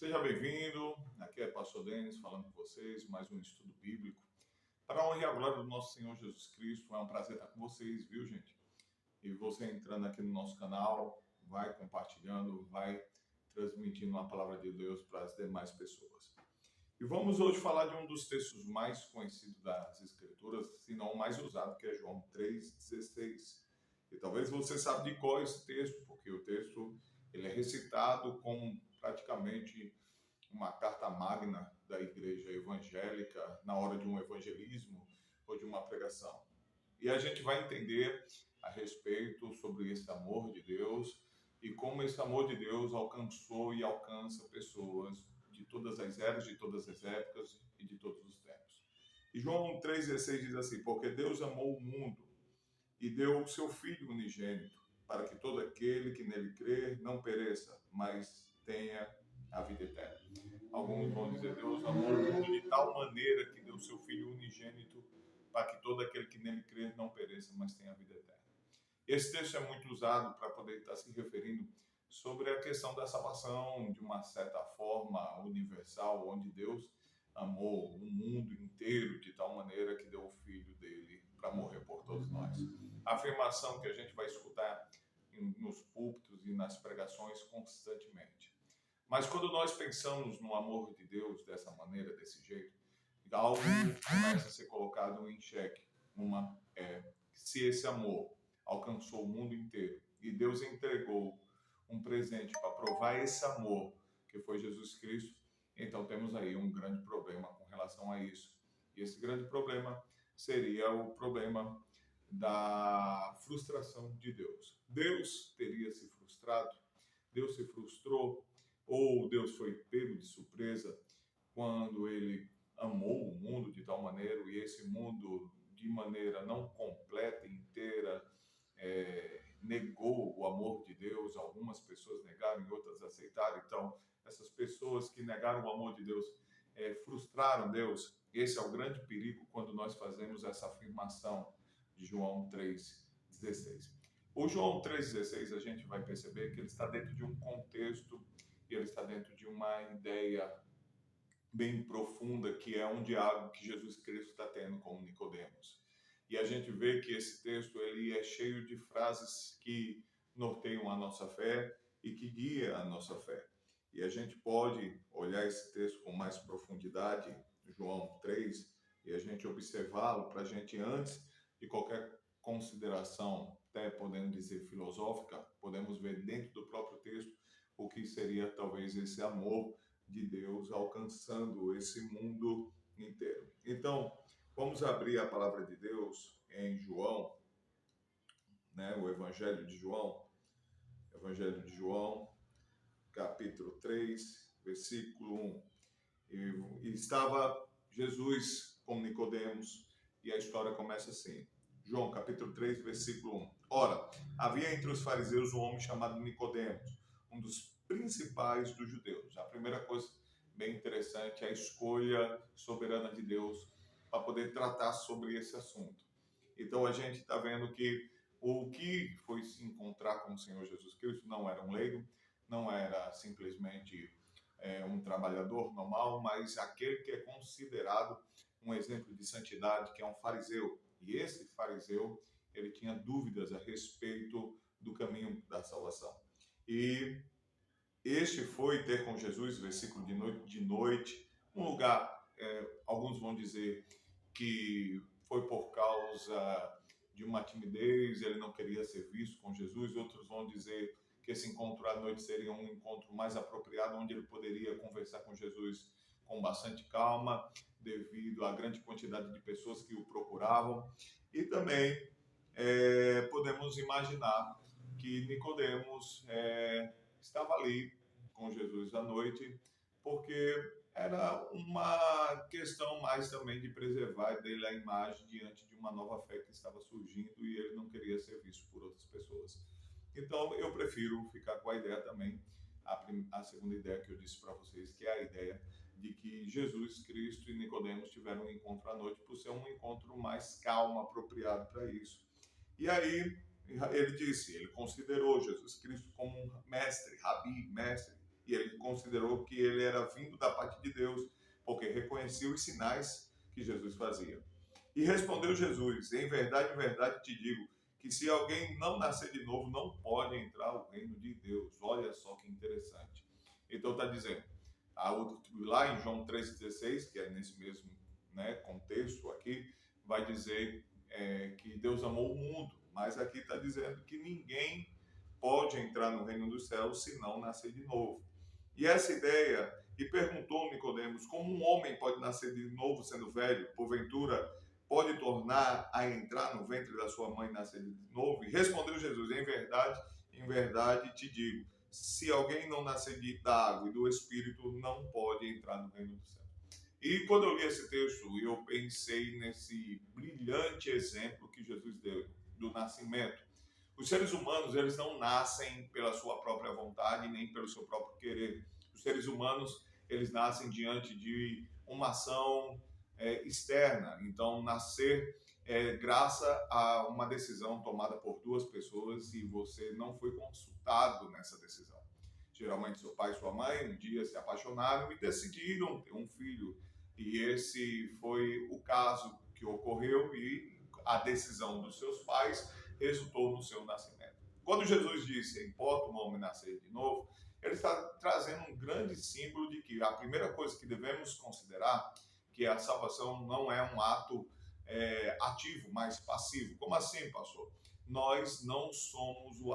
Seja bem-vindo, aqui é Pastor Denis falando com vocês, mais um estudo bíblico. Para a honra e a glória do nosso Senhor Jesus Cristo, é um prazer estar com vocês, viu, gente? E você entrando aqui no nosso canal, vai compartilhando, vai transmitindo a palavra de Deus para as demais pessoas. E vamos hoje falar de um dos textos mais conhecidos das Escrituras, se não o mais usado, que é João 3,16. E talvez você saiba de qual é esse texto, porque o texto ele é recitado como praticamente uma carta magna da igreja evangélica na hora de um evangelismo ou de uma pregação. E a gente vai entender a respeito sobre esse amor de Deus e como esse amor de Deus alcançou e alcança pessoas de todas as eras, de todas as épocas e de todos os tempos. E João 3,16 diz assim: porque Deus amou o mundo e deu o seu Filho unigênito, para que todo aquele que nele crer não pereça, mas tenha a vida eterna. Alguns vão dizer: Deus amou o mundo de tal maneira que deu o seu Filho unigênito, para que todo aquele que nele crer não pereça, mas tenha a vida eterna. Esse texto é muito usado para poder estar se referindo sobre a questão da salvação de uma certa forma universal, onde Deus amou o mundo inteiro de tal maneira que deu o Filho dele para morrer por todos nós. A afirmação que a gente vai escutar nos púlpitos e nas pregações constantemente. Mas quando nós pensamos no amor de Deus dessa maneira, desse jeito, algo começa a ser colocado em xeque. Uma é se esse amor alcançou o mundo inteiro e Deus entregou um presente para provar esse amor, que foi Jesus Cristo, então temos aí um grande problema com relação a isso. E esse grande problema seria o problema da frustração de Deus. Deus teria se frustrado? Deus se frustrou? Ou Deus foi pego de surpresa quando ele amou o mundo de tal maneira e esse mundo de maneira não completa, inteira, negou o amor de Deus? Algumas pessoas negaram e outras aceitaram. Então, essas pessoas que negaram o amor de Deus frustraram Deus. Esse é o grande perigo quando nós fazemos essa afirmação de João 3,16. O João 3,16 a gente vai perceber que ele está dentro de um contexto e ele está dentro de uma ideia bem profunda, que é um diálogo que Jesus Cristo está tendo com Nicodemos. E a gente vê que esse texto ele é cheio de frases que norteiam a nossa fé e que guia a nossa fé. E a gente pode olhar esse texto com mais profundidade, João 3, e a gente observá-lo para a gente, antes de qualquer consideração, até podendo dizer filosófica, podemos ver dentro do próprio texto o que seria talvez esse amor de Deus alcançando esse mundo inteiro. Então, vamos abrir a palavra de Deus em João, o Evangelho de João, capítulo 3, versículo 1. E estava Jesus com Nicodemos, e a história começa assim. João, capítulo 3, versículo 1. Ora, havia entre os fariseus um homem chamado Nicodemos, um dos principais dos judeus. A primeira coisa bem interessante é a escolha soberana de Deus para poder tratar sobre esse assunto. Então a gente está vendo que o que foi se encontrar com o Senhor Jesus Cristo não era um leigo, não era simplesmente um trabalhador normal, mas aquele que é considerado um exemplo de santidade, que é um fariseu. E esse fariseu, ele tinha dúvidas a respeito do caminho da salvação. E este foi ter com Jesus, versículo de noite, um lugar, alguns vão dizer que foi por causa de uma timidez, ele não queria ser visto com Jesus, outros vão dizer que esse encontro à noite seria um encontro mais apropriado, onde ele poderia conversar com Jesus com bastante calma, devido à grande quantidade de pessoas que o procuravam. E também podemos imaginar que Nicodemos estava ali com Jesus à noite, porque era uma questão mais também de preservar dele a imagem diante de uma nova fé que estava surgindo e ele não queria ser visto por outras pessoas. Então, eu prefiro ficar com a ideia também, a segunda ideia que eu disse para vocês, que é a ideia de que Jesus Cristo e Nicodemos tiveram um encontro à noite, por ser um encontro mais calmo, apropriado para isso. E aí, ele considerou Jesus Cristo como um mestre, rabi, mestre, e ele considerou que ele era vindo da parte de Deus, porque reconhecia os sinais que Jesus fazia. E respondeu Jesus: em verdade te digo, que se alguém não nascer de novo, não pode entrar no reino de Deus. Olha só que interessante. Então está dizendo, lá em João 3,16, que é nesse mesmo, né, contexto aqui, vai dizer que Deus amou o mundo, mas aqui está dizendo que ninguém pode entrar no reino dos céus se não nascer de novo. E essa ideia, e perguntou Nicodemos, como um homem pode nascer de novo sendo velho? Porventura pode tornar a entrar no ventre da sua mãe e nascer de novo? E respondeu Jesus: em verdade te digo, se alguém não nascer da água e do Espírito, não pode entrar no reino do céu. E quando eu li esse texto, eu pensei nesse brilhante exemplo que Jesus deu do nascimento. Os seres humanos, eles não nascem pela sua própria vontade, nem pelo seu próprio querer. Os seres humanos, eles nascem diante de uma ação externa. Então, nascer é graças a uma decisão tomada por duas pessoas e você não foi consultado nessa decisão. Geralmente, seu pai e sua mãe um dia se apaixonaram e decidiram ter um filho. E esse foi o caso que ocorreu e a decisão dos seus pais resultou no seu nascimento. Quando Jesus disse, importa um homem nascer de novo, ele está trazendo um grande símbolo de que a primeira coisa que devemos considerar que a salvação não é um ato ativo, mas passivo. Como assim, pastor? Nós não somos o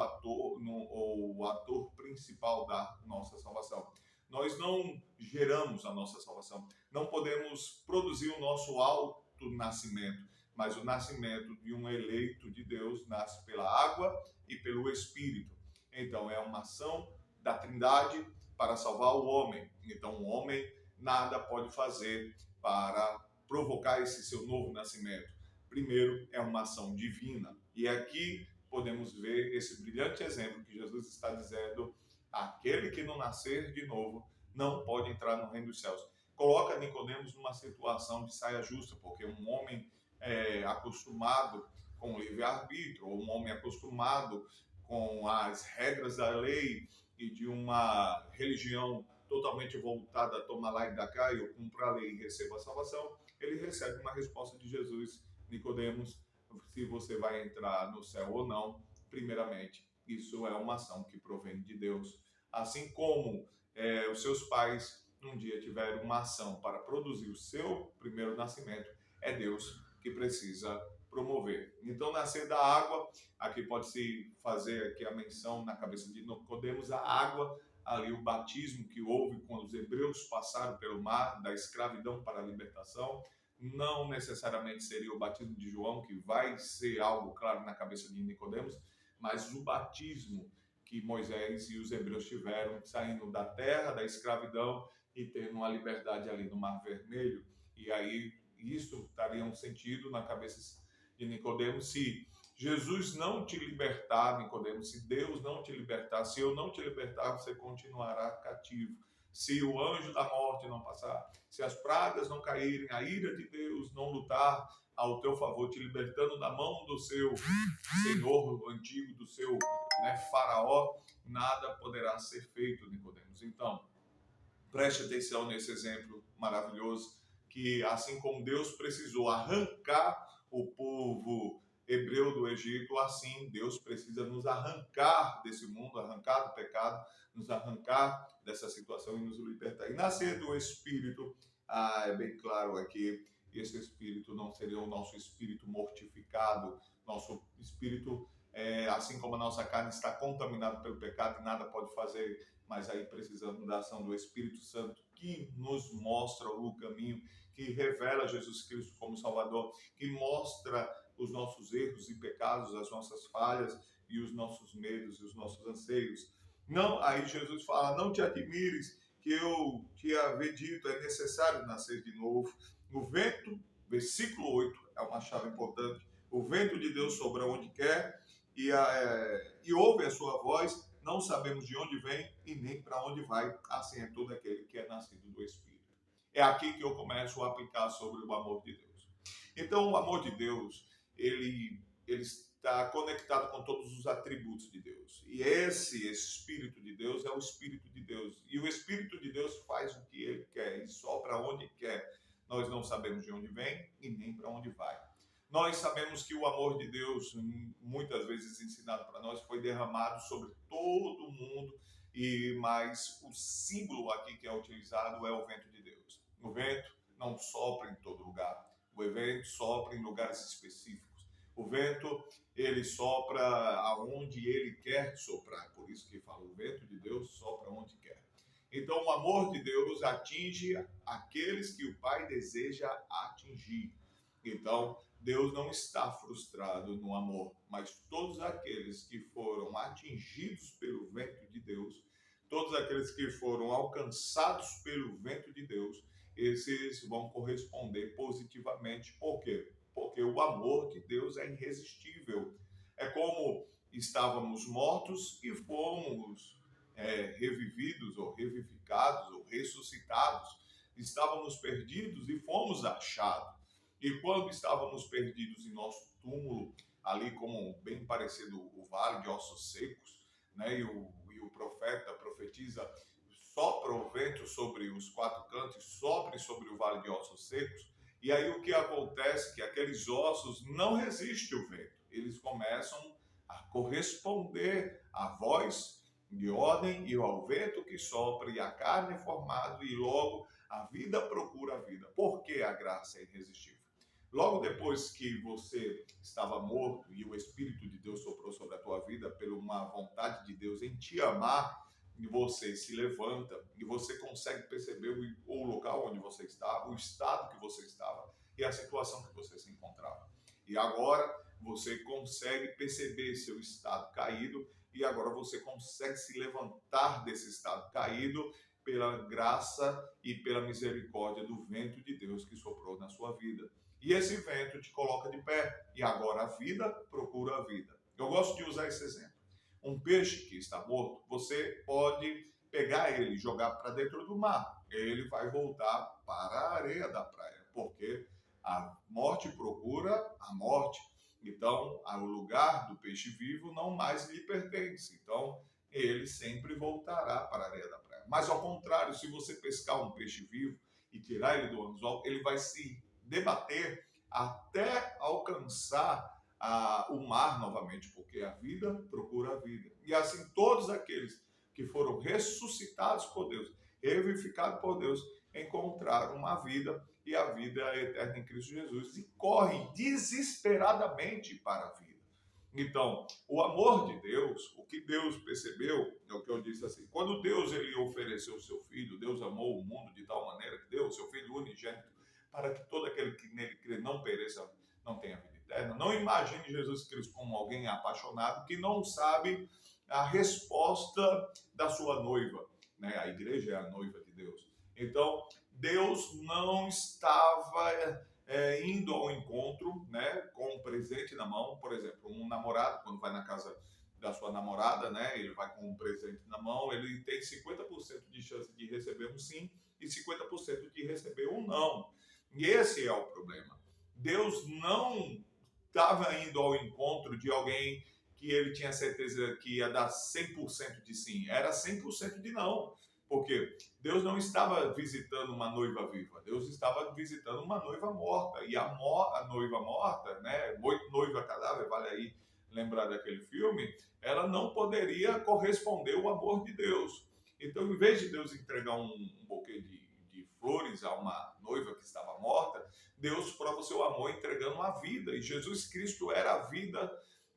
ator principal da nossa salvação. Nós não geramos a nossa salvação. Não podemos produzir o nosso auto-nascimento, mas o nascimento de um eleito de Deus nasce pela água e pelo Espírito. Então, é uma ação da Trindade para salvar o homem. Então, o homem nada pode fazer para provocar esse seu novo nascimento. Primeiro, é uma ação divina. E aqui podemos ver esse brilhante exemplo que Jesus está dizendo: aquele que não nascer de novo não pode entrar no reino dos céus. Coloca Nicodemos numa situação de saia justa, porque um homem acostumado com o livre-arbítrio, ou um homem acostumado com as regras da lei e de uma religião totalmente voltada a tomar lá e da cá, eu cumpro a lei e recebo a salvação, ele recebe uma resposta de Jesus: Nicodemos, se você vai entrar no céu ou não, primeiramente, isso é uma ação que provém de Deus. Assim como os seus pais um dia tiveram uma ação para produzir o seu primeiro nascimento, é Deus que precisa promover. Então, nascer da água, aqui pode-se fazer aqui a menção na cabeça de Nicodemos, a água, ali o batismo que houve quando os hebreus passaram pelo mar, da escravidão para a libertação. Não necessariamente seria o batismo de João, que vai ser algo claro na cabeça de Nicodemos, mas o batismo que Moisés e os hebreus tiveram, saindo da terra, da escravidão e tendo uma liberdade ali no Mar Vermelho. E aí isso daria um sentido na cabeça de Nicodemos: se Jesus não te libertar, Nicodemos, se Deus não te libertar, se eu não te libertar, você continuará cativo. Se o anjo da morte não passar, se as pragas não caírem, a ira de Deus não lutar ao teu favor, te libertando da mão do seu senhor antigo, do seu faraó, nada poderá ser feito, Nicodemos. Então, preste atenção nesse exemplo maravilhoso, que assim como Deus precisou arrancar o povo hebreu do Egito, assim Deus precisa nos arrancar desse mundo, arrancar do pecado, nos arrancar dessa situação e nos libertar. E nascer do Espírito, é bem claro aqui, esse Espírito não seria o nosso espírito mortificado, nosso espírito, assim como a nossa carne está contaminada pelo pecado e nada pode fazer, mas aí precisamos da ação do Espírito Santo, que nos mostra o caminho, que revela Jesus Cristo como Salvador, que mostra os nossos erros e pecados, as nossas falhas e os nossos medos e os nossos anseios. Não, aí Jesus fala: não te admires que eu te havia dito, é necessário nascer de novo. O vento, versículo 8, é uma chave importante: o vento de Deus sopra onde quer e ouve a sua voz, não sabemos de onde vem e nem para onde vai, assim é todo aquele que é nascido do Espírito. É aqui que eu começo a aplicar sobre o amor de Deus. Então, o amor de Deus, ele está conectado com todos os atributos de Deus. E esse Espírito de Deus é o Espírito de Deus. E o Espírito de Deus faz o que ele quer e sopra onde quer. Nós não sabemos de onde vem e nem para onde vai. Nós sabemos que o amor de Deus, muitas vezes ensinado para nós, foi derramado sobre todo mundo, mas o símbolo aqui que é utilizado é o vento de Deus. O vento não sopra em todo lugar. O vento sopra em lugares específicos. O vento, ele sopra aonde ele quer soprar. Por isso que fala, o vento de Deus sopra onde quer. Então, o amor de Deus atinge aqueles que o Pai deseja atingir. Então, Deus não está frustrado no amor, mas todos aqueles que foram atingidos pelo vento de Deus, todos aqueles que foram alcançados pelo vento de Deus, esses vão corresponder positivamente. Por quê? Porque o amor de Deus é irresistível. É como estávamos mortos e fomos revividos, ou revivificados, ou ressuscitados. Estávamos perdidos e fomos achados. E quando estávamos perdidos em nosso túmulo, ali como bem parecido o vale de ossos secos, né? E o profeta profetiza, sopra o vento sobre os quatro cantos, sopre sobre o vale de ossos secos, e aí o que acontece é que aqueles ossos não resistem ao vento, eles começam a corresponder à voz de ordem e ao vento que sopra, e a carne é formada, e logo a vida procura a vida, porque a graça é irresistível. Logo depois que você estava morto e o Espírito de Deus soprou sobre a tua vida, pela uma vontade de Deus em te amar, e você se levanta e você consegue perceber o local onde você estava, o estado que você estava e a situação que você se encontrava. E agora você consegue perceber seu estado caído e agora você consegue se levantar desse estado caído pela graça e pela misericórdia do vento de Deus que soprou na sua vida. E esse vento te coloca de pé. E agora a vida procura a vida. Eu gosto de usar esse exemplo. Um peixe que está morto, você pode pegar ele e jogar para dentro do mar. Ele vai voltar para a areia da praia, porque a morte procura a morte. Então, o lugar do peixe vivo não mais lhe pertence. Então, ele sempre voltará para a areia da praia. Mas, ao contrário, se você pescar um peixe vivo e tirar ele do anzol, ele vai se debater até alcançar o mar novamente, porque a vida procura a vida. E assim todos aqueles que foram ressuscitados por Deus, revivificados por Deus, encontraram uma vida, e a vida é eterna em Cristo Jesus, e correm desesperadamente para a vida. Então, o amor de Deus, o que Deus percebeu, é o que eu disse assim, quando Deus ele ofereceu o seu Filho, Deus amou o mundo de tal maneira que deu o seu Filho unigênito, para que todo aquele que nele crê não pereça, não tenha vida eterna. Não imagine Jesus Cristo como alguém apaixonado que não sabe a resposta da sua noiva, né? A igreja é a noiva de Deus. Então, Deus não estava indo ao encontro, né, com um presente na mão. Por exemplo, um namorado, quando vai na casa da sua namorada, né, ele vai com um presente na mão, ele tem 50% de chance de receber um sim e 50% de receber um não. E esse é o problema. Deus não estava indo ao encontro de alguém que ele tinha certeza que ia dar 100% de sim. Era 100% de não. Porque Deus não estava visitando uma noiva viva. Deus estava visitando uma noiva morta. E a noiva morta, né, noiva cadáver, vale aí lembrar daquele filme, ela não poderia corresponder ao amor de Deus. Então, em vez de Deus entregar um buquê de flores a uma noiva que estava morta, Deus prova o seu amor entregando uma vida. E Jesus Cristo era a vida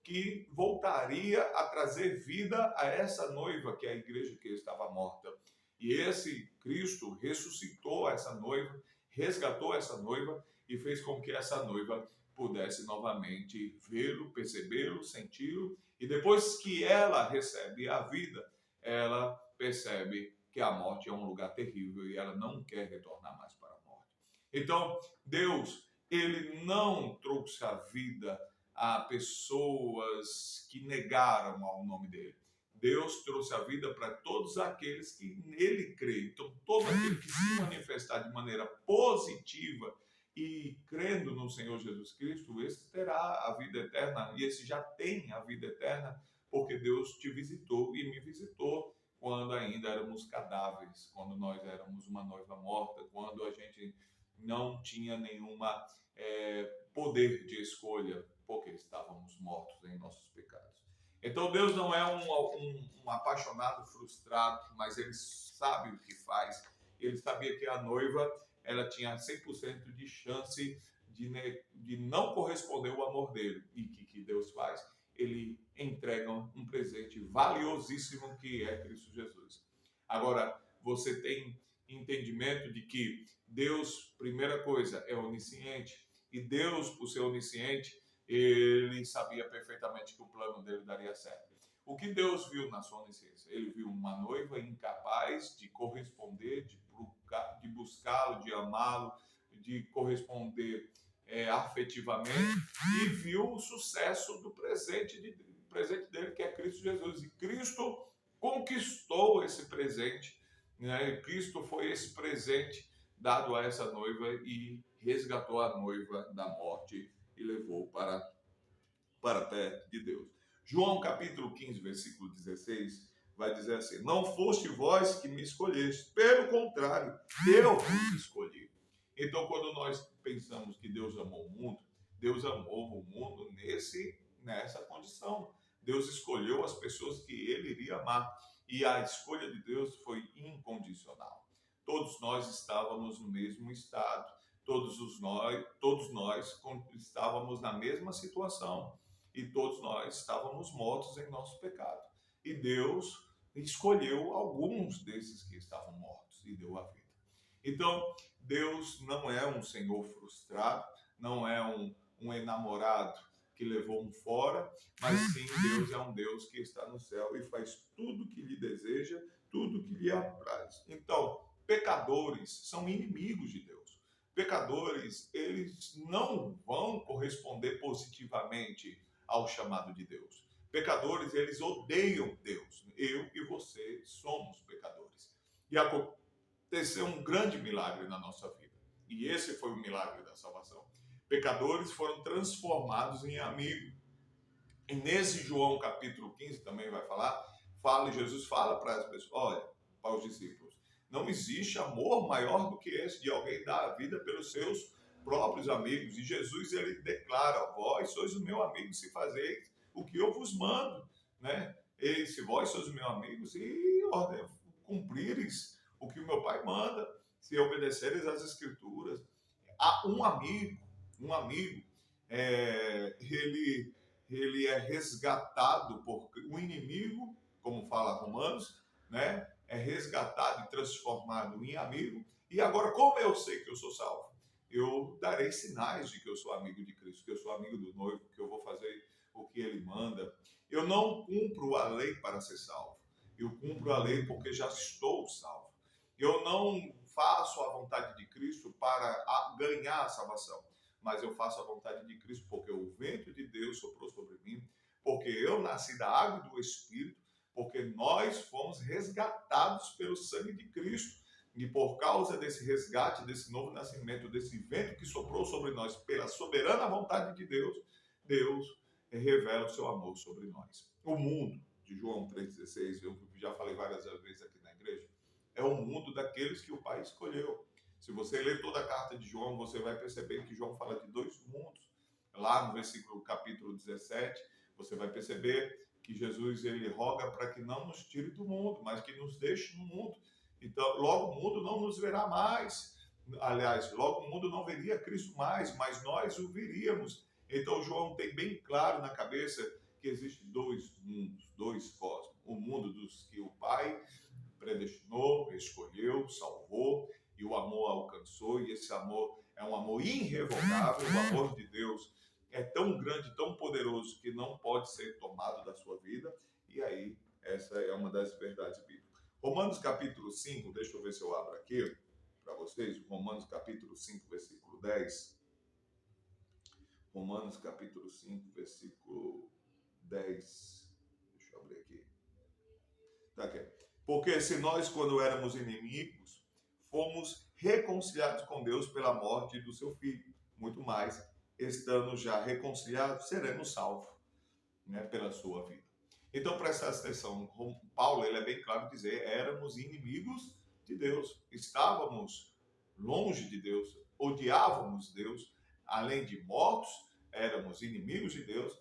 que voltaria a trazer vida a essa noiva, que é a igreja que estava morta. E esse Cristo ressuscitou essa noiva, resgatou essa noiva e fez com que essa noiva pudesse novamente vê-lo, percebê-lo, senti-lo. E depois que ela recebe a vida, ela percebe que a morte é um lugar terrível e ela não quer retornar mais para a morte. Então, Deus, ele não trouxe a vida a pessoas que negaram ao nome dele. Deus trouxe a vida para todos aqueles que nele creem. Então, todo aquele que se manifestar de maneira positiva e crendo no Senhor Jesus Cristo, esse terá a vida eterna, e esse já tem a vida eterna, porque Deus te visitou e me visitou quando ainda éramos cadáveres, quando nós éramos uma noiva morta, quando a gente não tinha nenhuma poder de escolha, porque estávamos mortos em nossos pecados. Então Deus não é um apaixonado frustrado, mas Ele sabe o que faz. Ele sabia que a noiva ela tinha 100% de chance de não corresponder ao amor dele. E o que Deus faz? Ele entrega um presente valiosíssimo que é Cristo Jesus. Agora, você tem entendimento de que Deus, primeira coisa, é onisciente, e Deus, por ser onisciente, ele sabia perfeitamente que o plano dele daria certo. O que Deus viu na sua onisciência? Ele viu uma noiva incapaz de corresponder, de buscá-lo, de amá-lo, de corresponder afetivamente, e viu o sucesso do presente dele, que é Cristo Jesus. E Cristo conquistou esse presente, né? Cristo foi esse presente dado a essa noiva e resgatou a noiva da morte e levou para perto de Deus. João capítulo 15, versículo 16, vai dizer assim: não foste vós que me escolheste, pelo contrário, eu vos escolhi. Então, quando nós pensamos que Deus amou o mundo, Deus amou o mundo nessa condição. Deus escolheu as pessoas que ele iria amar, e a escolha de Deus foi incondicional. Todos nós estávamos no mesmo estado, todos nós estávamos na mesma situação, e todos nós estávamos mortos em nosso pecado. E Deus escolheu alguns desses que estavam mortos e deu a vida. Então, Deus não é um Senhor frustrado, não é um enamorado que levou um fora, mas sim Deus é um Deus que está no céu e faz tudo que lhe deseja, tudo que lhe apraz. Então, pecadores são inimigos de Deus. Pecadores, eles não vão corresponder positivamente ao chamado de Deus. Pecadores, eles odeiam Deus. Eu e você somos pecadores. E aconteceu um grande milagre na nossa vida. E esse foi o milagre da salvação. Pecadores foram transformados em amigos. E nesse João capítulo 15 também vai Jesus fala para as pessoas, olha, para os discípulos, não existe amor maior do que esse, de alguém dar a vida pelos seus próprios amigos. E Jesus, ele declara, vós sois o meu amigo se fazeis o que eu vos mando, né? E se vós sois o meu amigo, se cumprires o que o meu Pai manda, se obedeceres às Escrituras. Há um amigo, ele é resgatado por um inimigo, como fala Romanos, né? É resgatado e transformado em amigo. E agora, como eu sei que eu sou salvo? Eu darei sinais de que eu sou amigo de Cristo, que eu sou amigo do noivo, que eu vou fazer o que ele manda. Eu não cumpro a lei para ser salvo. Eu cumpro a lei porque já estou salvo. Eu não faço a vontade de Cristo para ganhar a salvação, mas eu faço a vontade de Cristo porque o vento de Deus soprou sobre mim, porque eu nasci da água e do Espírito, porque nós fomos resgatados pelo sangue de Cristo. E por causa desse resgate, desse novo nascimento, desse vento que soprou sobre nós, pela soberana vontade de Deus, Deus revela o seu amor sobre nós. O mundo, de João 3,16, eu já falei várias vezes aqui na igreja, é o mundo daqueles que o Pai escolheu. Se você ler toda a carta de João, você vai perceber que João fala de dois mundos. Lá no versículo capítulo 17, você vai perceber que Jesus ele roga para que não nos tire do mundo, mas que nos deixe no mundo. Então, logo o mundo não nos verá mais. Aliás, logo o mundo não veria Cristo mais, mas nós o veríamos. Então, João tem bem claro na cabeça que existem dois mundos, dois cosmos. O mundo dos que o Pai predestinou, escolheu, salvou, e o amor alcançou, e esse amor é um amor irrevogável. O amor de Deus é tão grande, tão poderoso, que não pode ser tomado da sua vida. E aí, essa é uma das verdades bíblicas. Romanos capítulo 5, deixa eu ver se eu abro aqui para vocês, Romanos capítulo 5, versículo 10. Romanos capítulo 5, versículo 10. Deixa eu abrir aqui. Tá aqui. Porque se nós, quando éramos inimigos, fomos reconciliados com Deus pela morte do seu Filho. Muito mais, estando já reconciliados, seremos salvos, né, pela sua vida. Então, presta atenção, Paulo ele é bem claro dizer, éramos inimigos de Deus, estávamos longe de Deus, odiávamos Deus, além de mortos, éramos inimigos de Deus,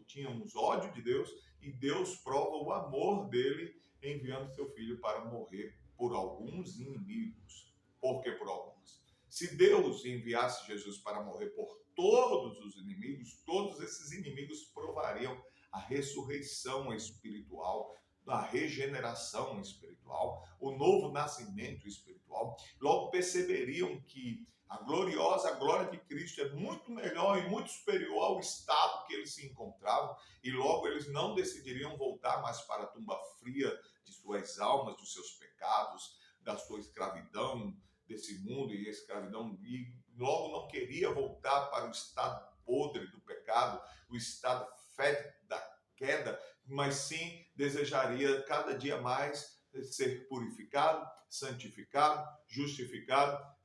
tínhamos ódio de Deus, e Deus prova o amor dele enviando seu filho para morrer por alguns inimigos. Por que por alguns? Se Deus enviasse Jesus para morrer por todos os inimigos, todos esses inimigos provariam a ressurreição espiritual, a regeneração espiritual, o novo nascimento espiritual. Logo perceberiam que a gloriosa glória de Cristo é muito melhor e muito superior ao estado que eles se encontravam, e logo eles não decidiriam voltar mais para a tumba fria de suas almas, dos seus pecados, da sua escravidão, desse mundo e escravidão, e logo não queria voltar para o estado podre do pecado, o estado fétido da queda, mas sim desejaria cada dia mais ser purificado, santificado, justificado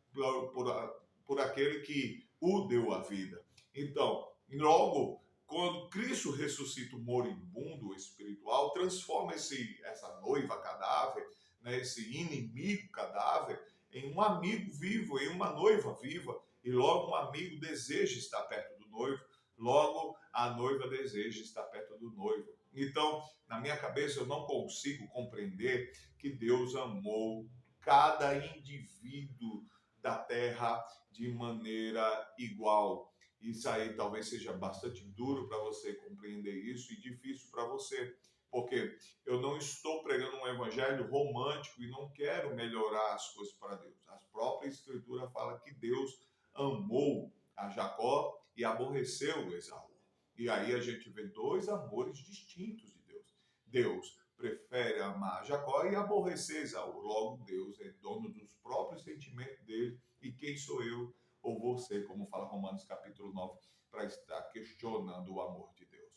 por aquele que o deu a vida. Então, logo, quando Cristo ressuscita o moribundo espiritual, transforma essa noiva cadáver, né, esse inimigo cadáver, em um amigo vivo, em uma noiva viva, e logo um amigo deseja estar perto do noivo, logo a noiva deseja estar perto do noivo. Então, na minha cabeça, eu não consigo compreender que Deus amou cada indivíduo da terra de maneira igual. Isso aí talvez seja bastante duro para você compreender isso e difícil para você, porque eu não estou pregando um evangelho romântico e não quero melhorar as coisas para Deus. A própria Escritura fala que Deus amou a Jacó e aborreceu Esaú. E aí a gente vê dois amores distintos de Deus. Deus prefere amar Jacó e aborrecer Esaú. Logo, Deus é dono dos próprios sentimentos dele. E quem sou eu ou você, como fala Romanos capítulo 9, para estar questionando o amor de Deus?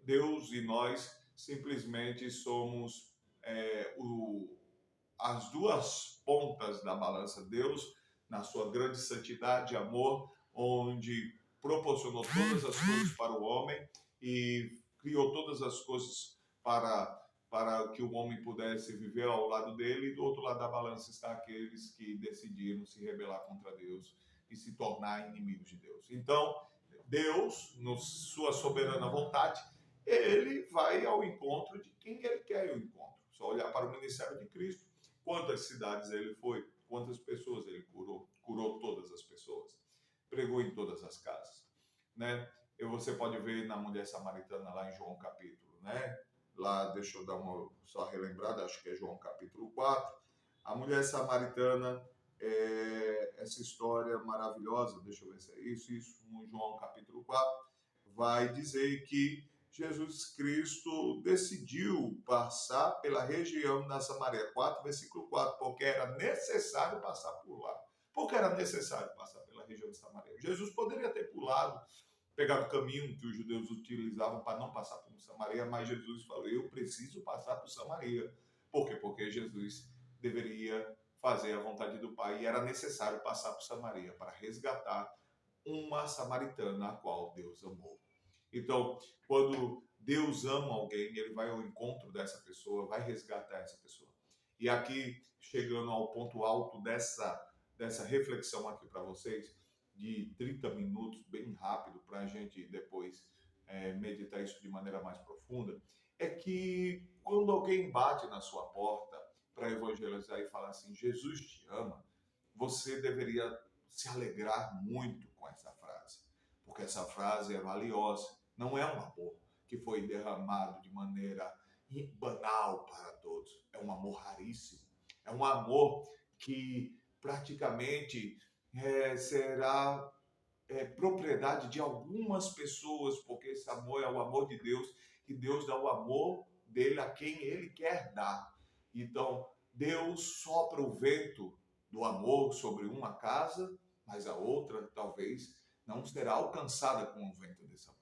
Deus e nós simplesmente somos as duas pontas da balança. Deus, na sua grande santidade e amor, onde proporcionou todas as coisas para o homem e criou todas as coisas para que o homem pudesse viver ao lado dele, e do outro lado da balança está aqueles que decidiram se rebelar contra Deus e se tornar inimigos de Deus. Então, Deus, na sua soberana vontade, ele vai ao encontro de quem ele quer ir ao encontro. Só olhar para o ministério de Cristo, quantas cidades ele foi, quantas pessoas ele curou todas as pessoas, pregou em todas as casas, né? Você pode ver na mulher samaritana lá em João capítulo, né? Lá, deixa eu dar uma só relembrada, acho que é João capítulo 4. A mulher samaritana, essa história maravilhosa, deixa eu ver se é isso, no João capítulo 4, vai dizer que Jesus Cristo decidiu passar pela região da Samaria, 4, versículo 4, porque era necessário passar por lá. Por que era necessário passar pela região de Samaria? Jesus poderia ter pulado, pegado o caminho que os judeus utilizavam para não passar por Samaria, mas Jesus falou, eu preciso passar por Samaria. Por quê? Porque Jesus deveria fazer a vontade do Pai e era necessário passar por Samaria para resgatar uma samaritana a qual Deus amou. Então, quando Deus ama alguém, ele vai ao encontro dessa pessoa, vai resgatar essa pessoa. E aqui, chegando ao ponto alto dessa reflexão aqui para vocês, de 30 minutos, bem rápido, para a gente depois meditar isso de maneira mais profunda, é que quando alguém bate na sua porta para evangelizar e falar assim, Jesus te ama, você deveria se alegrar muito com essa frase, porque essa frase é valiosa. Não é um amor que foi derramado de maneira banal para todos. É um amor raríssimo. É um amor que praticamente será propriedade de algumas pessoas, porque esse amor é o amor de Deus, e Deus dá o amor dele a quem ele quer dar. Então, Deus sopra o vento do amor sobre uma casa, mas a outra talvez não será alcançada com o vento desse amor.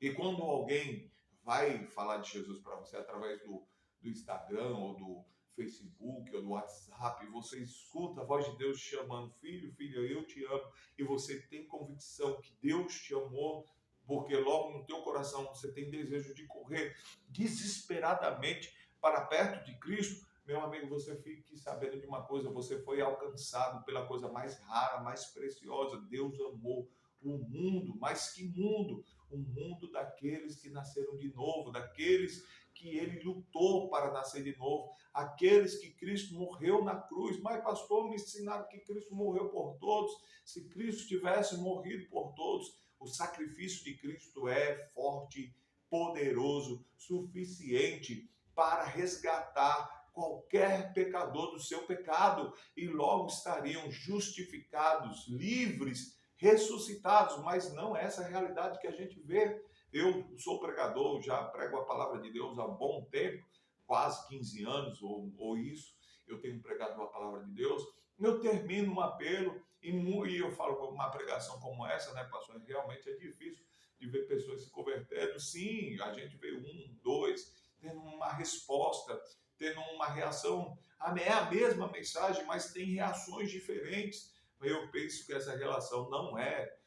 E quando alguém vai falar de Jesus para você através do Instagram ou do Facebook pelo WhatsApp, você escuta a voz de Deus te chamando, filho, filha, eu te amo, e você tem convicção que Deus te amou, porque logo no teu coração você tem desejo de correr desesperadamente para perto de Cristo, meu amigo, você fique sabendo de uma coisa, você foi alcançado pela coisa mais rara, mais preciosa. Deus amou o mundo, mas que mundo? O mundo daqueles que nasceram de novo, daqueles que ele lutou para nascer de novo, aqueles que Cristo morreu na cruz. Mas, pastor, me ensinaram que Cristo morreu por todos. Se Cristo tivesse morrido por todos, o sacrifício de Cristo é forte, poderoso, suficiente para resgatar qualquer pecador do seu pecado e logo estariam justificados, livres, ressuscitados, mas não essa realidade que a gente vê. Eu sou pregador, já prego a palavra de Deus há bom tempo, quase 15 anos ou isso, eu tenho pregado a palavra de Deus. Eu termino um apelo e eu falo uma pregação como essa, né, pastor? Realmente é difícil de ver pessoas se convertendo. Sim, a gente vê um, dois, tendo uma resposta, tendo uma reação. É a mesma mensagem, mas tem reações diferentes. Eu penso que essa relação não é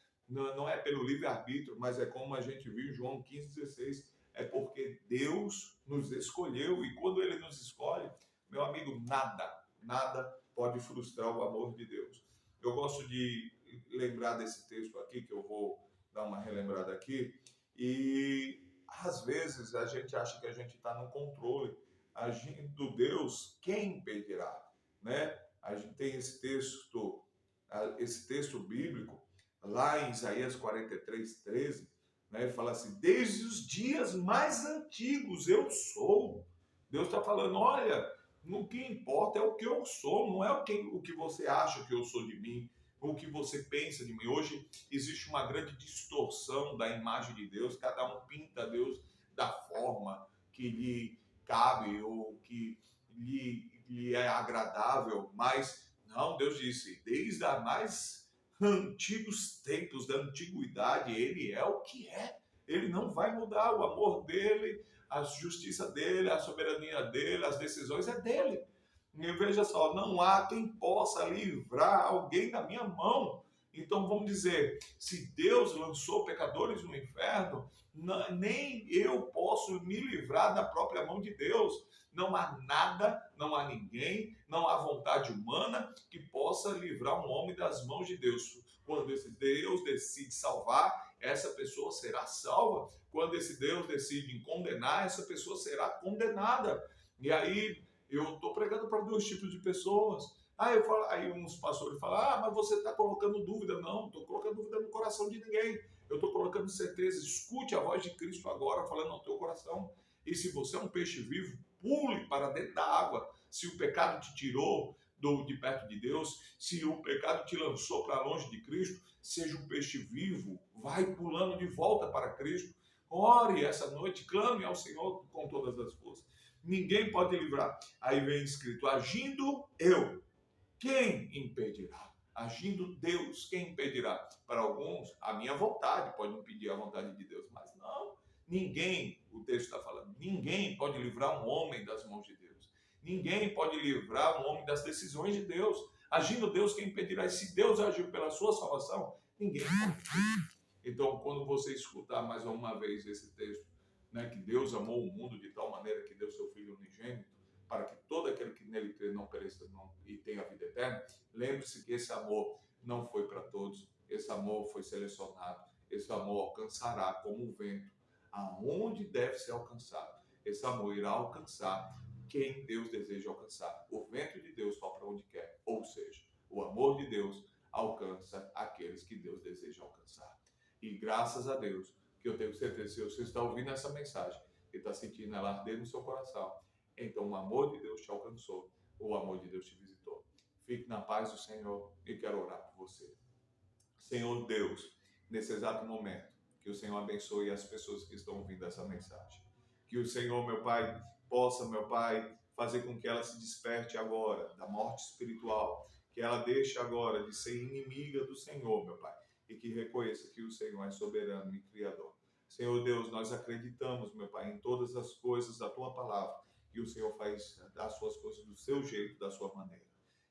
pelo livre-arbítrio, mas é como a gente viu em João 15,16, é porque Deus nos escolheu, e quando Ele nos escolhe, meu amigo, nada pode frustrar o amor de Deus. Eu gosto de lembrar desse texto aqui, que eu vou dar uma relembrada aqui, e às vezes a gente acha que a gente está no controle, agindo Deus, quem impedirá? Né? A gente tem esse texto bíblico, lá em Isaías 43:13, né, fala assim, desde os dias mais antigos eu sou. Deus está falando, olha, no que importa é o que eu sou, não é o que você acha que eu sou de mim, o que você pensa de mim. Hoje existe uma grande distorção da imagem de Deus, cada um pinta Deus da forma que lhe cabe ou que lhe é agradável, mas não, Deus disse, desde a mais antigos tempos da antiguidade, ele é o que é. Ele não vai mudar, o amor dele, a justiça dele, a soberania dele, as decisões é dele. E veja só, não há quem possa livrar alguém da minha mão. Então vamos dizer, se Deus lançou pecadores no inferno, nem eu posso me livrar da própria mão de Deus. Não há nada, não há ninguém, não há vontade humana que possa livrar um homem das mãos de Deus. Quando esse Deus decide salvar, essa pessoa será salva. Quando esse Deus decide condenar, essa pessoa será condenada. E aí eu estou pregando para dois tipos de pessoas. Aí uns pastores falam, mas você está colocando dúvida. Não, não estou colocando dúvida no coração de ninguém. Eu estou colocando certeza. Escute a voz de Cristo agora falando ao teu coração. E se você é um peixe vivo, pule para dentro da água. Se o pecado te tirou de perto de Deus, se o pecado te lançou para longe de Cristo, seja um peixe vivo, vai pulando de volta para Cristo. Ore essa noite, clame ao Senhor com todas as forças. Ninguém pode livrar. Aí vem escrito, agindo eu, quem impedirá? Agindo Deus, quem impedirá? Para alguns, a minha vontade pode impedir a vontade de Deus, mas não. Ninguém, o texto está falando, ninguém pode livrar um homem das mãos de Deus. Ninguém pode livrar um homem das decisões de Deus. Agindo Deus, quem impedirá? E se Deus agiu pela sua salvação, ninguém pode. Então, quando você escutar mais uma vez esse texto, né, que Deus amou o mundo de tal maneira que deu seu Filho unigênito, para que todo aquele que nele crê não pereça e tenha a vida eterna, lembre-se que esse amor não foi para todos, esse amor foi selecionado, esse amor alcançará como um vento, aonde deve ser alcançado. Esse amor irá alcançar quem Deus deseja alcançar. O vento de Deus sopra onde quer, ou seja, o amor de Deus alcança aqueles que Deus deseja alcançar. E graças a Deus, que eu tenho certeza, se você está ouvindo essa mensagem e está sentindo ela arder no seu coração, então o amor de Deus te alcançou, o amor de Deus te visitou. Fique na paz do Senhor e quero orar por você. Senhor Deus, nesse exato momento, que o Senhor abençoe as pessoas que estão ouvindo essa mensagem. Que o Senhor, meu Pai, possa, meu Pai, fazer com que ela se desperte agora da morte espiritual, que ela deixe agora de ser inimiga do Senhor, meu Pai, e que reconheça que o Senhor é soberano e criador. Senhor Deus, nós acreditamos, meu Pai, em todas as coisas da Tua palavra, e o Senhor faz as suas coisas do seu jeito, da sua maneira.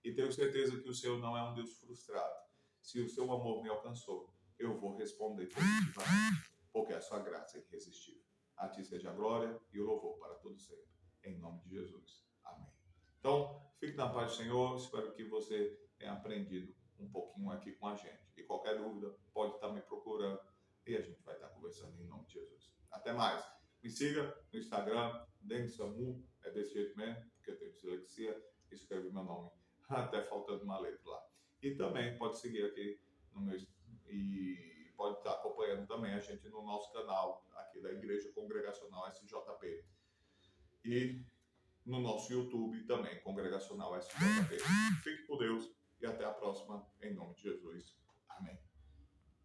E tenho certeza que o Senhor não é um Deus frustrado. Se o seu amor me alcançou, eu vou responder positivamente, porque a sua graça é irresistível. A ti seja a glória e o louvor para todo sempre. Em nome de Jesus. Amém. Então, fique na paz do Senhor. Espero que você tenha aprendido um pouquinho aqui com a gente. E qualquer dúvida, pode estar me procurando e a gente vai estar conversando em nome de Jesus. Até mais. Me siga no Instagram, Densamu, é desse jeito mesmo, porque eu tenho dislexia, escreve meu nome até faltando uma letra lá. E também pode seguir aqui no meu e pode estar acompanhando também a gente no nosso canal aqui da Igreja Congregacional SJP e no nosso YouTube também, Congregacional SJP. Fique com Deus e até a próxima, em nome de Jesus. Amém.